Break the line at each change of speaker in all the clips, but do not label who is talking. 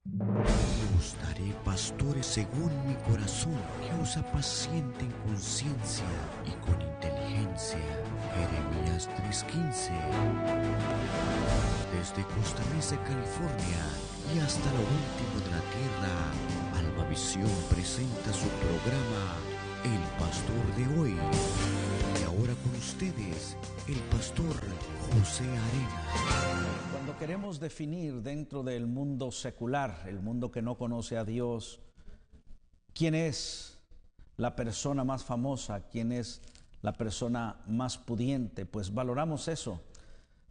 Os daré pastores según mi corazón, que os apacienten con ciencia y con inteligencia. Jeremías 3:15. Desde Costa Mesa, California, y hasta lo último de la tierra, Almavisión presenta su programa El Pastor de Hoy. Y ahora con ustedes, el pastor José Arenas.
Cuando queremos definir dentro del mundo secular, el mundo que no conoce a Dios, quién es la persona más famosa, quién es la persona más pudiente, pues valoramos eso,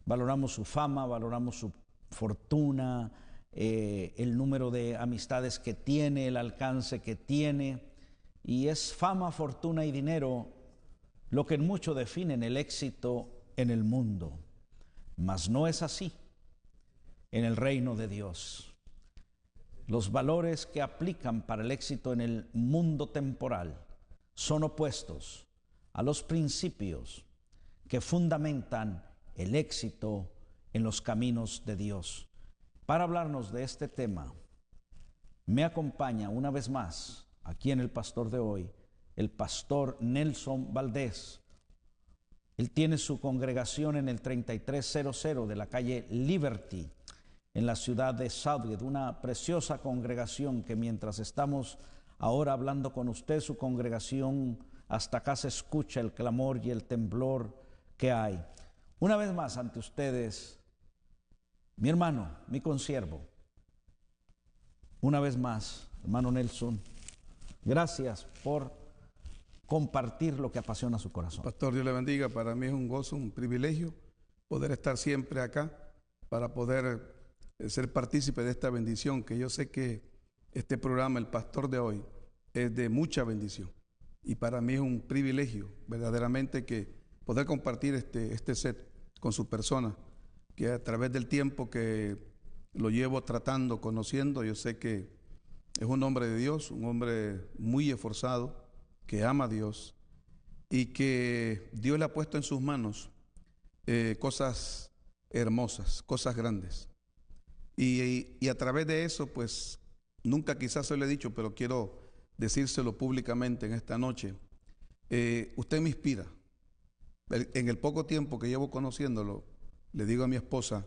valoramos su fama, valoramos su fortuna, el número de amistades que tiene, el alcance que tiene, y es fama, fortuna y dinero lo que en mucho definen el éxito en el mundo, mas no es así en el reino de Dios. Los valores que aplican para el éxito en el mundo temporal son opuestos a los principios que fundamentan el éxito en los caminos de Dios. Para hablarnos de este tema, me acompaña una vez más, aquí en El Pastor de Hoy, el pastor Nelson Valdés. Él tiene su congregación en el 3300 de la calle Liberty, en la ciudad de Southgate, una preciosa congregación que mientras estamos ahora hablando con usted, su congregación hasta acá se escucha el clamor y el temblor que hay. Una vez más ante ustedes, mi hermano, mi consiervo, una vez más, hermano Nelson, gracias por compartir lo que apasiona su corazón.
Pastor, Dios le bendiga. Para mí es un gozo, un privilegio poder estar siempre acá para poder ser partícipe de esta bendición, que yo sé que este programa, El Pastor de Hoy, es de mucha bendición. Y para mí es un privilegio verdaderamente que poder compartir este set con su persona, que a través del tiempo que lo llevo tratando, conociendo, yo sé que es un hombre de Dios, un hombre muy esforzado, que ama a Dios y que Dios le ha puesto en sus manos cosas hermosas, cosas grandes. Y a través de eso, pues, nunca quizás se lo he dicho, pero quiero decírselo públicamente en esta noche. Usted me inspira. En el poco tiempo que llevo conociéndolo, le digo a mi esposa,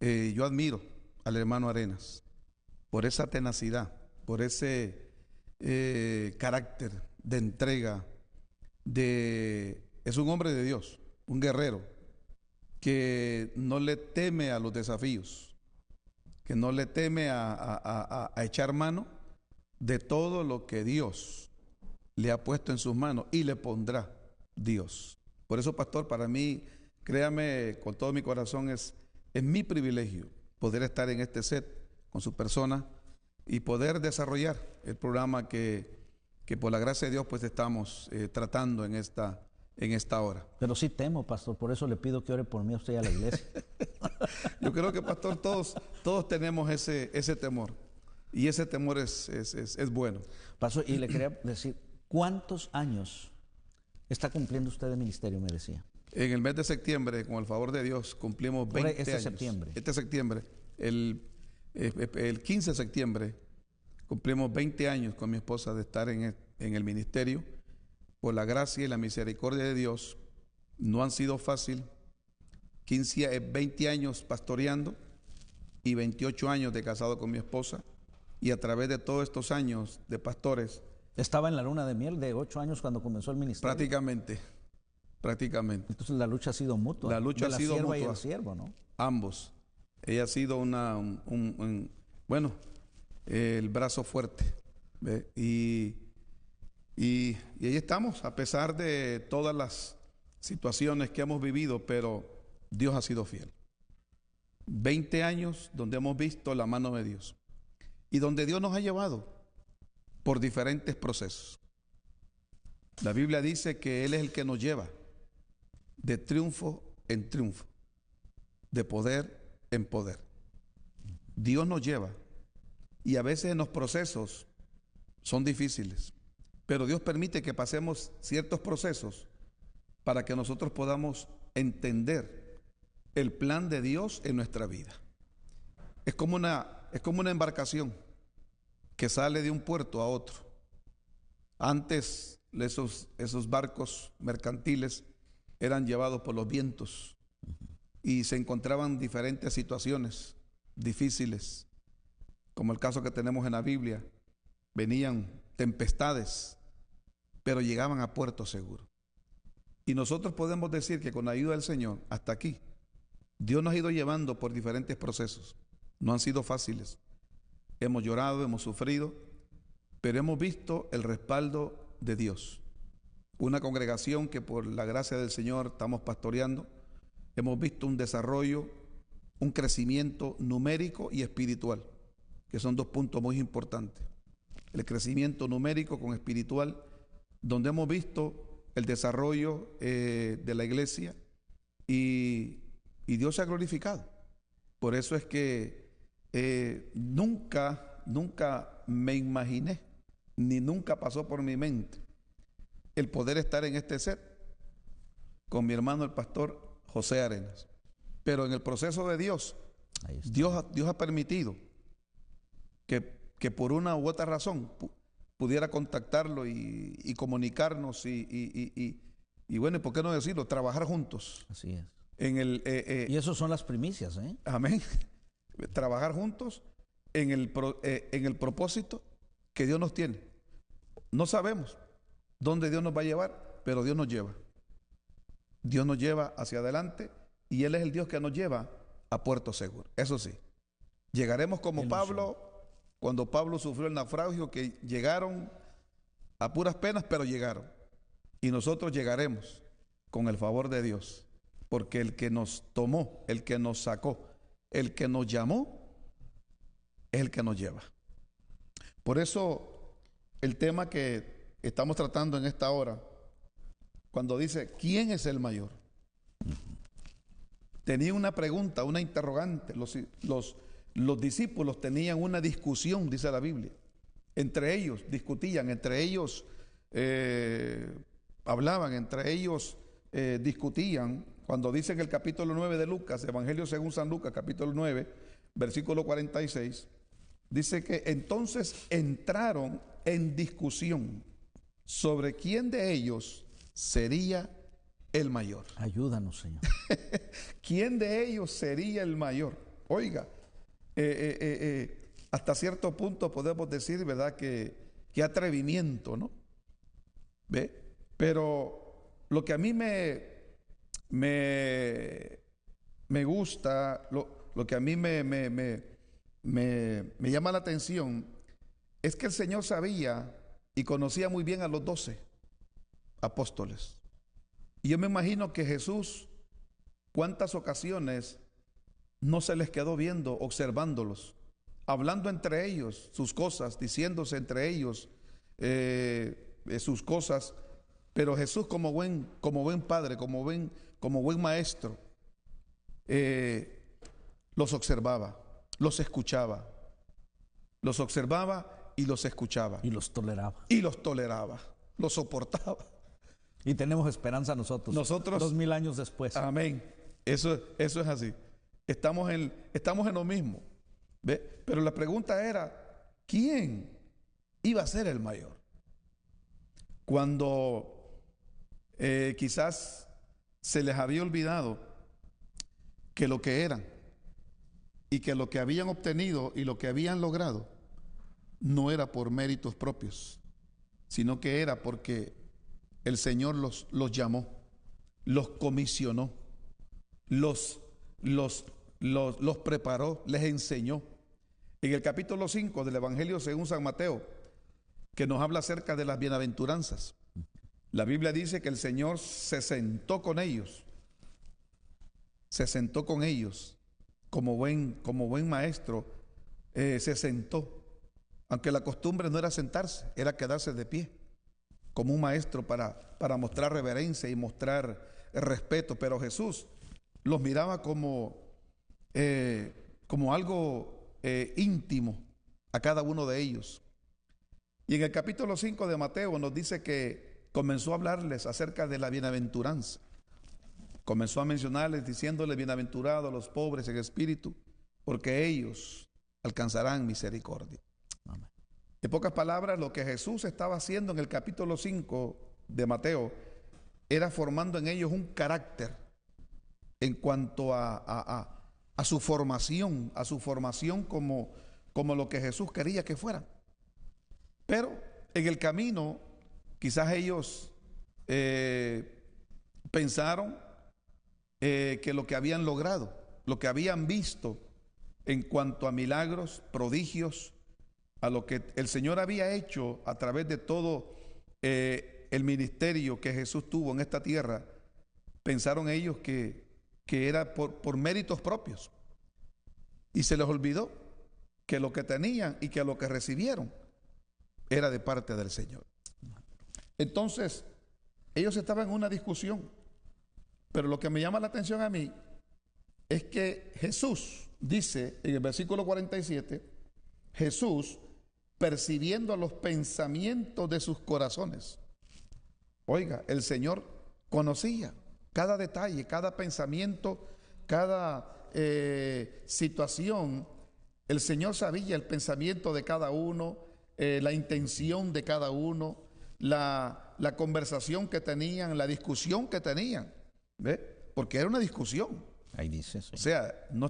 yo admiro al hermano Arenas por esa tenacidad, por ese carácter de entrega, es un hombre de Dios, un guerrero, que no le teme a los desafíos, que no le teme a echar mano de todo lo que Dios le ha puesto en sus manos y le pondrá Dios. Por eso, pastor, para mí, créame con todo mi corazón, es mi privilegio poder estar en este set con su persona y poder desarrollar el programa que por la gracia de Dios pues estamos tratando en esta hora.
Pero sí temo, pastor, por eso le pido que ore por mí a usted y a la iglesia.
Yo creo que, pastor, todos tenemos ese temor, y ese temor es bueno.
Pastor, y le quería decir, ¿cuántos años está cumpliendo usted de ministerio, me decía?
En el mes de septiembre, con el favor de Dios, cumplimos 20 años.
Septiembre.
Este septiembre, el 15 de septiembre, cumplimos 20 años con mi esposa de estar en el ministerio. Por la gracia y la misericordia de Dios, no han sido fácil. 20 años pastoreando y 28 años de casado con mi esposa. Y a través de todos estos años de pastores.
Estaba en la luna de miel de 8 años cuando comenzó el ministerio.
Prácticamente.
Entonces la lucha ha sido mutua.
La lucha ha sido mutua.
Y el siervo, ¿no?
Ambos. Ella ha sido el brazo fuerte. ¿Ve? Y ahí estamos, a pesar de todas las situaciones que hemos vivido, pero Dios ha sido fiel. 20 años donde hemos visto la mano de Dios y donde Dios nos ha llevado por diferentes procesos. La Biblia dice que Él es el que nos lleva de triunfo en triunfo, de poder en poder. Dios nos lleva, y a veces en los procesos son difíciles, pero Dios permite que pasemos ciertos procesos para que nosotros podamos entender el plan de Dios en nuestra vida. Es como una es como una embarcación que sale de un puerto a otro. Antes esos barcos mercantiles eran llevados por los vientos y se encontraban diferentes situaciones difíciles, como el caso que tenemos en la Biblia. Venían tempestades, pero llegaban a puerto seguro. Y nosotros podemos decir que con la ayuda del Señor, hasta aquí, Dios nos ha ido llevando por diferentes procesos. No han sido fáciles. Hemos llorado, hemos sufrido, pero hemos visto el respaldo de Dios. Una congregación que por la gracia del Señor estamos pastoreando, hemos visto un desarrollo, un crecimiento numérico y espiritual, que son dos puntos muy importantes. El crecimiento numérico con espiritual, donde hemos visto el desarrollo de la iglesia y Dios se ha glorificado. Por eso es que nunca me imaginé, ni nunca pasó por mi mente el poder estar en este set con mi hermano el pastor José Arenas. Pero en el proceso de Dios ha permitido que por una u otra razón pudiera contactarlo y comunicarnos y bueno, ¿por qué no decirlo? Trabajar juntos.
Así es.
Y
eso son las primicias, ¿eh?
Amén. Trabajar juntos en el propósito que Dios nos tiene. No sabemos dónde Dios nos va a llevar, pero Dios nos lleva. Dios nos lleva hacia adelante y Él es el Dios que nos lleva a puerto seguro. Eso sí, llegaremos como Pablo, cuando Pablo sufrió el naufragio, que llegaron a puras penas, pero llegaron. Y nosotros llegaremos con el favor de Dios, porque el que nos tomó, el que nos sacó, el que nos llamó, es el que nos lleva. Por eso el tema que estamos tratando en esta hora, cuando dice ¿quién es el mayor? Tenía una pregunta, una interrogante. Los discípulos tenían una discusión, dice la Biblia. Entre ellos discutían, entre ellos hablaban, entre ellos discutían. Cuando dice en el capítulo 9 de Lucas, Evangelio según San Lucas, capítulo 9, versículo 46, dice que entonces entraron en discusión sobre quién de ellos sería el mayor.
Ayúdanos, Señor.
¿Quién de ellos sería el mayor? Oiga, hasta cierto punto podemos decir, ¿verdad? Que atrevimiento, ¿no? ¿Ve? Pero lo que a mí me gusta, lo que a mí me llama la atención, es que el Señor sabía y conocía muy bien a los 12 apóstoles. Y yo me imagino que Jesús, cuántas ocasiones no se les quedó viendo, observándolos, hablando entre ellos sus cosas, diciéndose entre ellos sus cosas. Pero Jesús, como buen padre, como buen maestro, los observaba, los escuchaba, los observaba y los escuchaba.
Y los toleraba.
Y los toleraba, los soportaba.
Y tenemos esperanza nosotros 2000 años después.
Amén. Eso es así. Estamos en lo mismo. ¿Ve? Pero la pregunta era, ¿quién iba a ser el mayor? Cuando quizás se les había olvidado que lo que eran y que lo que habían obtenido y lo que habían logrado no era por méritos propios, sino que era porque el Señor los llamó, los comisionó, los preparó, les enseñó. En el capítulo 5 del Evangelio según San Mateo, que nos habla acerca de las bienaventuranzas, la Biblia dice que el Señor se sentó con ellos como buen maestro, se sentó, aunque la costumbre no era sentarse, era quedarse de pie, como un maestro para mostrar reverencia y mostrar respeto. Pero Jesús los miraba como algo íntimo a cada uno de ellos. Y en el capítulo 5 de Mateo nos dice que comenzó a hablarles acerca de la bienaventuranza. Comenzó a mencionarles diciéndoles: bienaventurados los pobres en espíritu, porque ellos alcanzarán misericordia.
Amén.
En pocas palabras, lo que Jesús estaba haciendo en el capítulo 5 de Mateo era formando en ellos un carácter en cuanto a su formación, como lo que Jesús quería que fueran. Pero en el camino, quizás ellos pensaron que lo que habían logrado, lo que habían visto en cuanto a milagros, prodigios, a lo que el Señor había hecho a través de todo el ministerio que Jesús tuvo en esta tierra, pensaron ellos que era por méritos propios. Y se les olvidó que lo que tenían y que lo que recibieron era de parte del Señor. Entonces, ellos estaban en una discusión, pero lo que me llama la atención a mí es que Jesús dice en el versículo 47, Jesús, percibiendo los pensamientos de sus corazones. Oiga, el Señor conocía cada detalle, cada pensamiento, cada situación. El Señor sabía el pensamiento de cada uno, la intención de cada uno, la conversación que tenían, la discusión que tenían. ¿Ve? Porque era una discusión.
Ahí dice, sí.
O sea, no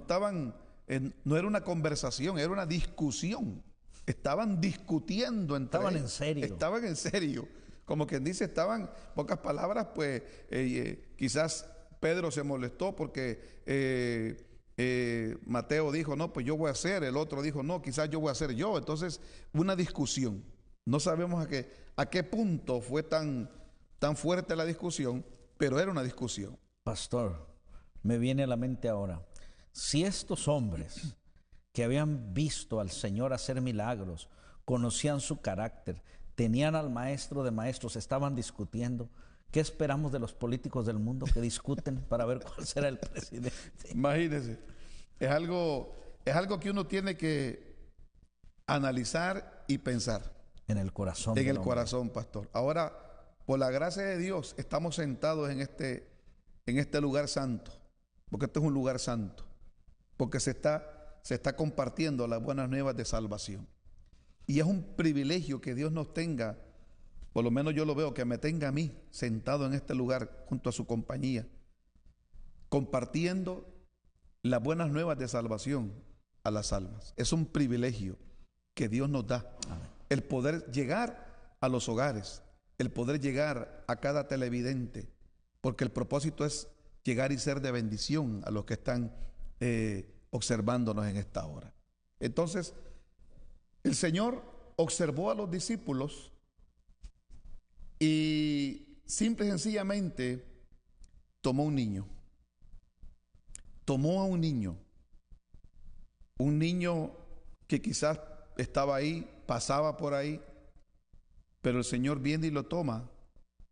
era una conversación, era una discusión. Estaban discutiendo entre
Estaban
ellos.
en serio.
Estaban en serio. Como quien dice, estaban, pocas palabras, pues quizás Pedro se molestó porque Mateo dijo, no, pues yo voy a hacer. El otro dijo, no, quizás yo voy a hacer yo. Entonces, una discusión. No sabemos a qué punto fue tan fuerte la discusión, pero era una discusión.
Pastor, me viene a la mente ahora, si estos hombres que habían visto al Señor hacer milagros, conocían su carácter, tenían al maestro de maestros, estaban discutiendo, ¿qué esperamos de los políticos del mundo que discuten para ver cuál será el presidente?
Imagínense, es algo que uno tiene que analizar y pensar.
En el corazón.
En el corazón, pastor. Ahora, por la gracia de Dios, estamos sentados en este lugar santo, porque esto es un lugar santo, porque se está compartiendo las buenas nuevas de salvación. Y es un privilegio que Dios nos tenga, por lo menos yo lo veo, que me tenga a mí sentado en este lugar junto a su compañía, compartiendo las buenas nuevas de salvación a las almas. Es un privilegio que Dios nos da. Amén. El poder llegar a los hogares, el poder llegar a cada televidente, porque el propósito es llegar y ser de bendición a los que están observándonos en esta hora. Entonces, el Señor observó a los discípulos y simple y sencillamente tomó un niño. Tomó a un niño que quizás estaba ahí, pasaba por ahí, pero el Señor viene y lo toma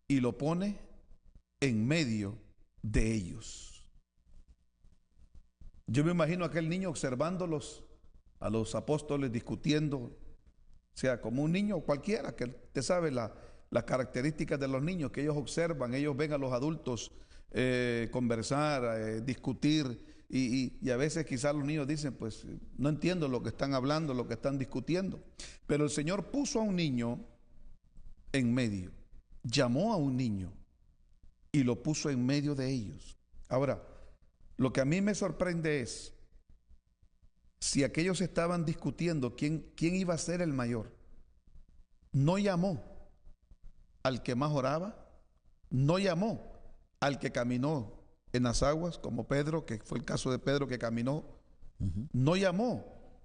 y lo pone en medio de ellos. Yo me imagino a aquel niño observándolos, a los apóstoles discutiendo, o sea, como un niño cualquiera, que usted sabe las características de los niños, que ellos observan, ellos ven a los adultos conversar, discutir, y a veces quizás los niños dicen, pues no entiendo lo que están hablando, lo que están discutiendo. Pero el Señor puso a un niño en medio, llamó a un niño y lo puso en medio de ellos. Ahora, lo que a mí me sorprende es, si aquellos estaban discutiendo quién iba a ser el mayor, no llamó al que más oraba, no llamó al que caminó en las aguas, como Pedro, que fue el caso de Pedro que caminó, no llamó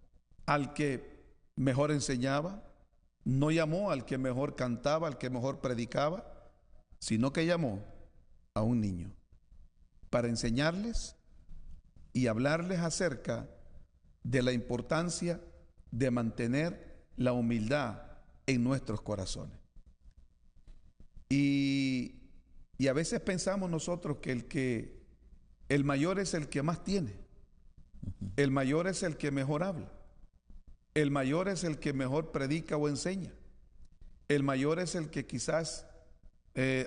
al que mejor enseñaba, no llamó al que mejor cantaba, al que mejor predicaba, sino que llamó a un niño para enseñarles y hablarles acerca de la importancia de mantener la humildad en nuestros corazones. Y a veces pensamos nosotros que el mayor es el que más tiene, el mayor es el que mejor habla, el mayor es el que mejor predica o enseña, el mayor es el que quizás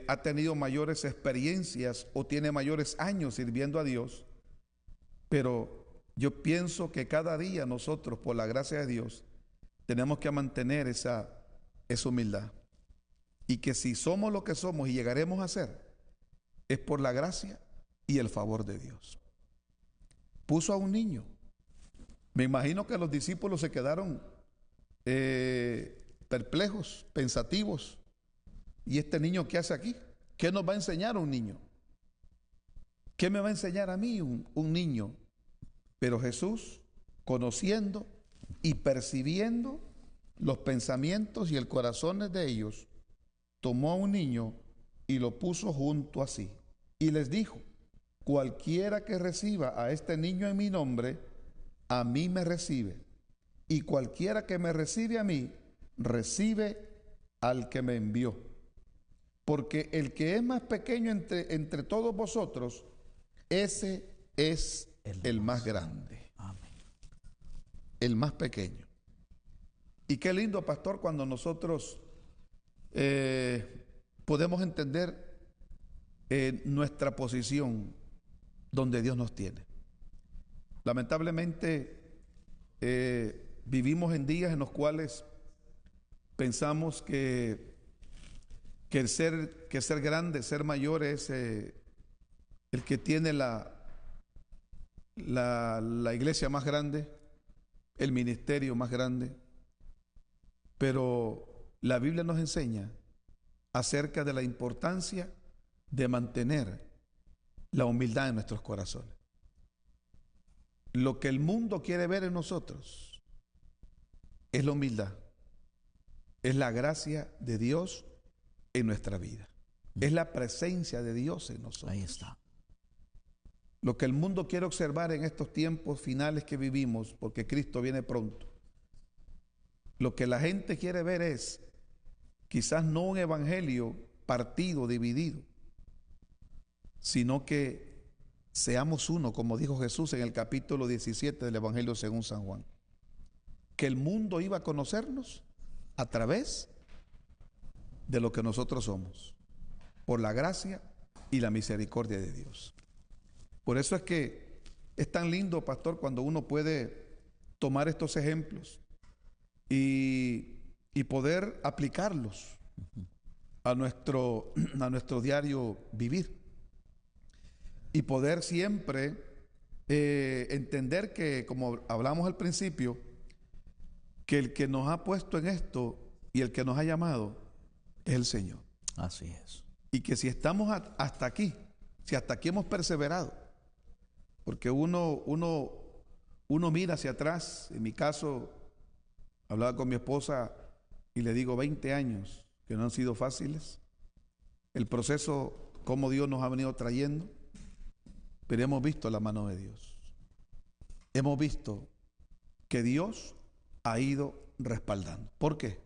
ha tenido mayores experiencias o tiene mayores años sirviendo a Dios, pero Yo pienso que cada día nosotros, por la gracia de Dios, tenemos que mantener esa humildad. Y que si somos lo que somos y llegaremos a ser, es por la gracia y el favor de Dios. Puso a un niño. Me imagino que los discípulos se quedaron perplejos, pensativos. ¿Y este niño qué hace aquí? ¿Qué nos va a enseñar un niño? ¿Qué me va a enseñar a mí un niño? Pero Jesús, conociendo y percibiendo los pensamientos y el corazón de ellos, tomó a un niño y lo puso junto a sí. Y les dijo: cualquiera que reciba a este niño en mi nombre, a mí me recibe. Y cualquiera que me recibe a mí, recibe al que me envió. Porque el que es más pequeño entre todos vosotros, ese es el más grande.
Amén.
El más pequeño. Y qué lindo, pastor, cuando nosotros podemos entender nuestra posición donde Dios nos tiene. Lamentablemente vivimos en días en los cuales pensamos que ser grande, ser mayor es el que tiene la iglesia más grande, el ministerio más grande. Pero la Biblia nos enseña acerca de la importancia de mantener la humildad en nuestros corazones. Lo que el mundo quiere ver en nosotros es la humildad, es la gracia de Dios en nuestra vida, es la presencia de Dios en nosotros.
Ahí está.
Lo que el mundo quiere observar en estos tiempos finales que vivimos, porque Cristo viene pronto, lo que la gente quiere ver es quizás no un evangelio partido, dividido, sino que seamos uno, como dijo Jesús en el capítulo 17 del Evangelio según San Juan, que el mundo iba a conocernos a través de lo que nosotros somos, por la gracia y la misericordia de Dios. Por eso es que es tan lindo, pastor, cuando uno puede tomar estos ejemplos y poder aplicarlos a nuestro diario vivir. Y poder siempre entender que, como hablamos al principio, que el que nos ha puesto en esto y el que nos ha llamado es el Señor.
Así es.
Y que si estamos hasta aquí, si hasta aquí hemos perseverado, porque uno mira hacia atrás. En mi caso, hablaba con mi esposa y le digo 20 años que no han sido fáciles. El proceso, cómo Dios nos ha venido trayendo. Pero hemos visto la mano de Dios. Hemos visto que Dios ha ido respaldando. ¿Por qué?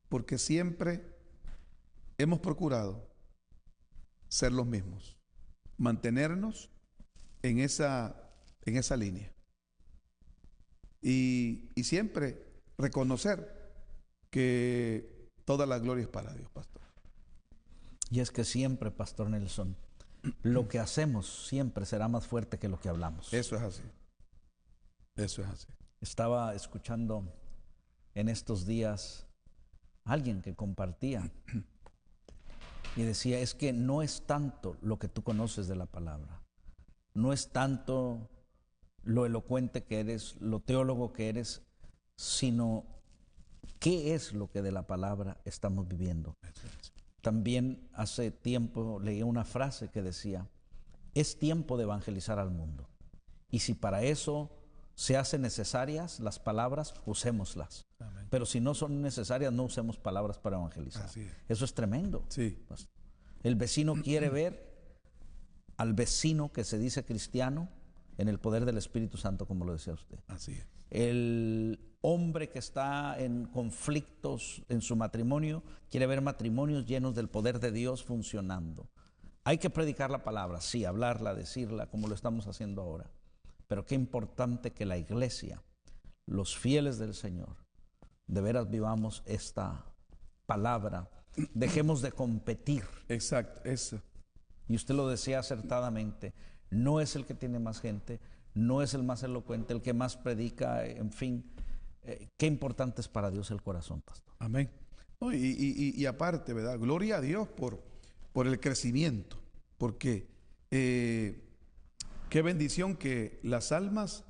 Porque siempre hemos procurado ser los mismos, mantenernos en esa línea. Y siempre reconocer que toda la gloria es para Dios, pastor.
Y es que siempre, Pastor Nelson, lo que hacemos siempre será más fuerte que lo que hablamos.
Eso es así. Eso es así.
Estaba escuchando en estos días a alguien que compartía y decía, es que no es tanto lo que tú conoces de la palabra, no es tanto lo elocuente que eres, lo teólogo que eres, sino qué es lo que de la palabra estamos viviendo. También hace tiempo leí una frase que decía, es tiempo de evangelizar al mundo. Y si para eso se hacen necesarias las palabras, usémoslas. Amén. Pero si no son necesarias, no usemos palabras para evangelizar.
Así es.
Eso es tremendo.
Sí.
El vecino quiere ver al vecino que se dice cristiano en el poder del Espíritu Santo, como lo decía usted.
Así es.
El hombre que está en conflictos en su matrimonio quiere ver matrimonios llenos del poder de Dios funcionando. Hay que predicar la palabra, sí, hablarla, decirla, como lo estamos haciendo ahora. Pero qué importante que la iglesia, los fieles del Señor, de veras vivamos esta palabra. Dejemos de competir.
Exacto, eso.
Y usted lo decía acertadamente, no es el que tiene más gente, no es el más elocuente, el que más predica, en fin. Qué importante es para Dios el corazón, pastor.
Amén. No, y aparte, ¿verdad? Gloria a Dios por el crecimiento, porque qué bendición que las almas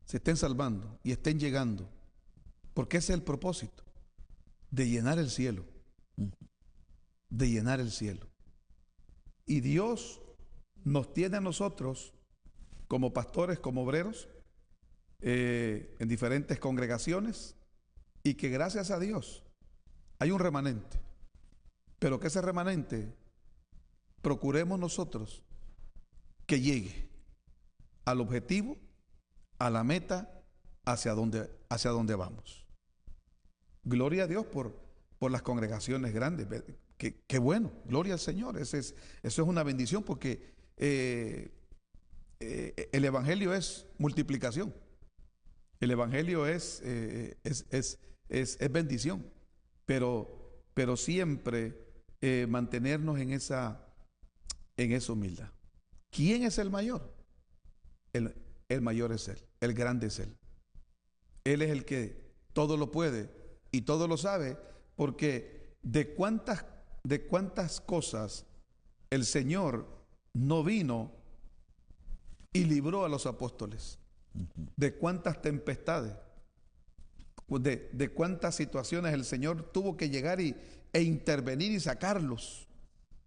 se estén salvando y estén llegando, porque ese es el propósito, de llenar el cielo, de llenar el cielo. Y Dios nos tiene a nosotros como pastores, como obreros, en diferentes congregaciones, y que gracias a Dios hay un remanente, pero que ese remanente procuremos nosotros que llegue al objetivo, a la meta, hacia donde vamos. Gloria a Dios por las congregaciones grandes. Qué bueno, gloria al Señor. Eso es una bendición, porque el Evangelio es multiplicación. El Evangelio es bendición, pero siempre mantenernos en esa humildad. ¿Quién es el mayor? El mayor es Él, el grande es Él. Él es el que todo lo puede y todo lo sabe, porque de cuántas cosas el Señor no vino y libró a los apóstoles, de cuántas tempestades, de cuántas situaciones el Señor tuvo que llegar e intervenir y sacarlos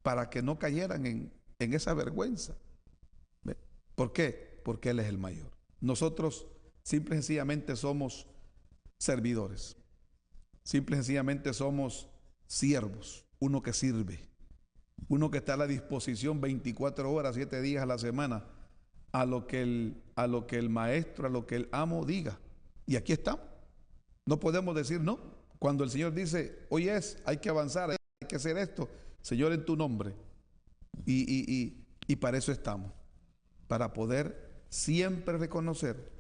para que no cayeran en esa vergüenza. ¿Por qué? Porque Él es el mayor. Nosotros simple y sencillamente somos servidores, simple y sencillamente somos siervos, uno que sirve, uno que está a la disposición 24 horas, 7 días a la semana, a lo que el maestro, a lo que el amo diga. Y aquí estamos. No podemos decir no. Cuando el Señor dice, hoy hay que avanzar, hay que hacer esto, Señor, en tu nombre. Y para eso estamos, para poder siempre reconocer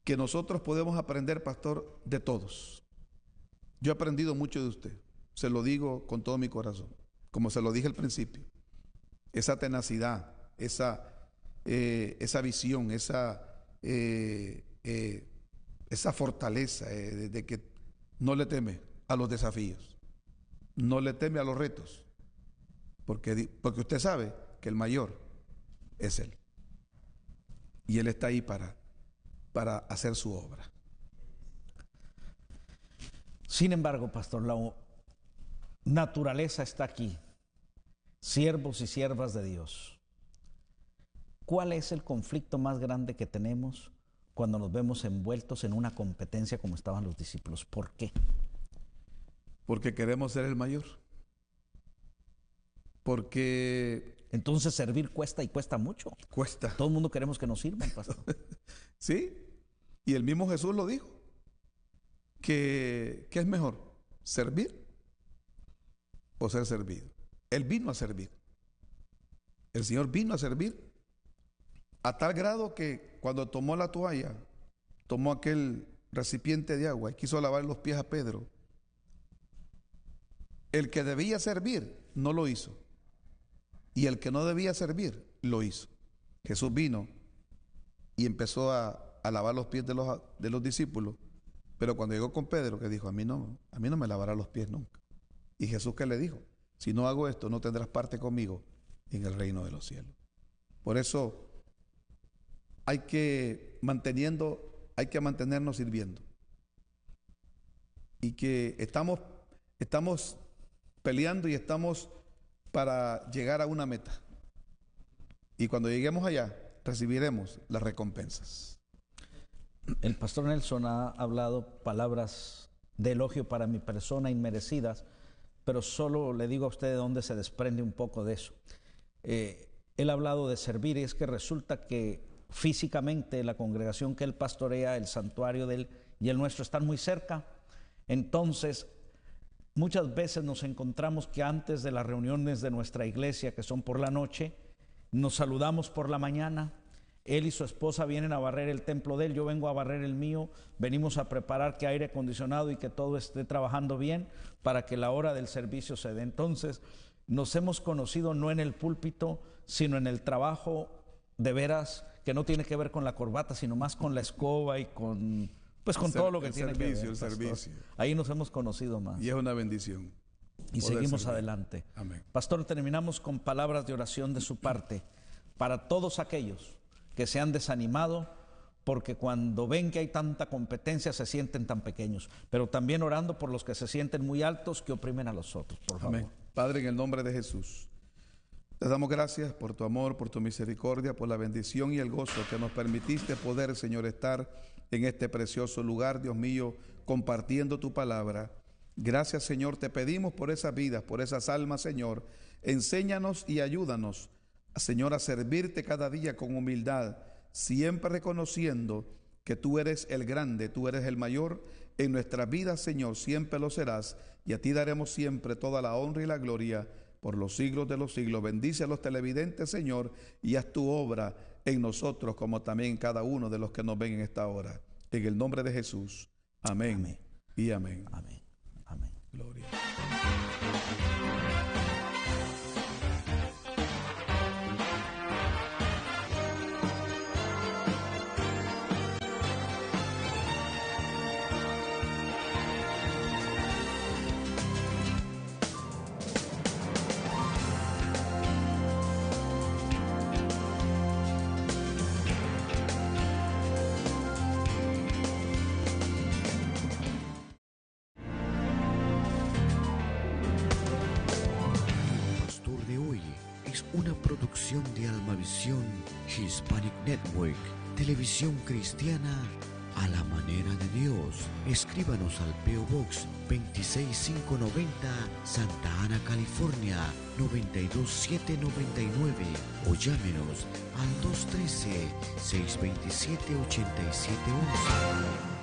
que nosotros podemos aprender, pastor, de todos. Yo he aprendido mucho de usted, se lo digo con todo mi corazón, como se lo dije al principio. Esa tenacidad, esa visión, esa fortaleza de que no le teme a los desafíos, no le teme a los retos, porque usted sabe que el mayor es Él, y Él está ahí para hacer su obra.
Sin embargo, pastor, la naturaleza está aquí, siervos y siervas de Dios. ¿Cuál es el conflicto más grande que tenemos cuando nos vemos envueltos en una competencia como estaban los discípulos? ¿Por qué?
Porque queremos ser el mayor. Porque
entonces servir cuesta, y cuesta mucho.
Cuesta.
Todo el mundo queremos que nos sirvan, pastor.
Sí, y el mismo Jesús lo dijo, que es mejor, servir o ser servido. Él vino a servir. El Señor vino a servir a tal grado que cuando tomó la toalla, tomó aquel recipiente de agua y quiso lavar los pies a Pedro, el que debía servir no lo hizo, y el que no debía servir lo hizo. Jesús vino y empezó a lavar los pies de los discípulos, pero cuando llegó con Pedro, que dijo, a mí no me lavará los pies nunca. Y Jesús, ¿qué le dijo? Si no hago esto, no tendrás parte conmigo en el reino de los cielos. Por eso hay que mantenernos sirviendo, y que estamos peleando y estamos para llegar a una meta, y cuando lleguemos allá recibiremos las recompensas.
El pastor Nelson ha hablado palabras de elogio para mi persona inmerecidas, pero solo le digo a usted de dónde se desprende un poco de eso. Él ha hablado de servir, y es que resulta que físicamente la congregación que él pastorea, el santuario de él y el nuestro están muy cerca. Entonces muchas veces nos encontramos que antes de las reuniones de nuestra iglesia, que son por la noche, nos saludamos por la mañana. Él y su esposa vienen a barrer el templo de él, yo vengo a barrer el mío, venimos a preparar que aire acondicionado y que todo esté trabajando bien para que la hora del servicio se dé. Entonces nos hemos conocido no en el púlpito, sino en el trabajo de veras que no tiene que ver con la corbata, sino más con la escoba y con, pues con todo lo que tiene que ver.
El servicio.
Ahí nos hemos conocido más.
Y es una bendición.
Y seguimos adelante.
Amén.
Pastor, terminamos con palabras de oración de su parte para todos aquellos que se han desanimado, porque cuando ven que hay tanta competencia se sienten tan pequeños, pero también orando por los que se sienten muy altos, que oprimen a los otros, por favor.
Amén. Padre, en el nombre de Jesús, te damos gracias por tu amor, por tu misericordia, por la bendición y el gozo que nos permitiste poder, Señor, estar en este precioso lugar, Dios mío, compartiendo tu palabra. Gracias, Señor, te pedimos por esas vidas, por esas almas, Señor. Enséñanos y ayúdanos, Señor, a servirte cada día con humildad, siempre reconociendo que tú eres el grande, tú eres el mayor en nuestras vidas, Señor, siempre lo serás, y a ti daremos siempre toda la honra y la gloria por los siglos de los siglos. Bendice a los televidentes, Señor, y haz tu obra en nosotros, como también en cada uno de los que nos ven en esta hora. En el nombre de Jesús. Amén. Amén. Y amén.
Amén. Amén.
Gloria.
Una producción de Almavisión Hispanic Network, televisión cristiana a la manera de Dios. Escríbanos al P.O. Box 26590, Santa Ana, California 92799, o llámenos al 213-627-8711.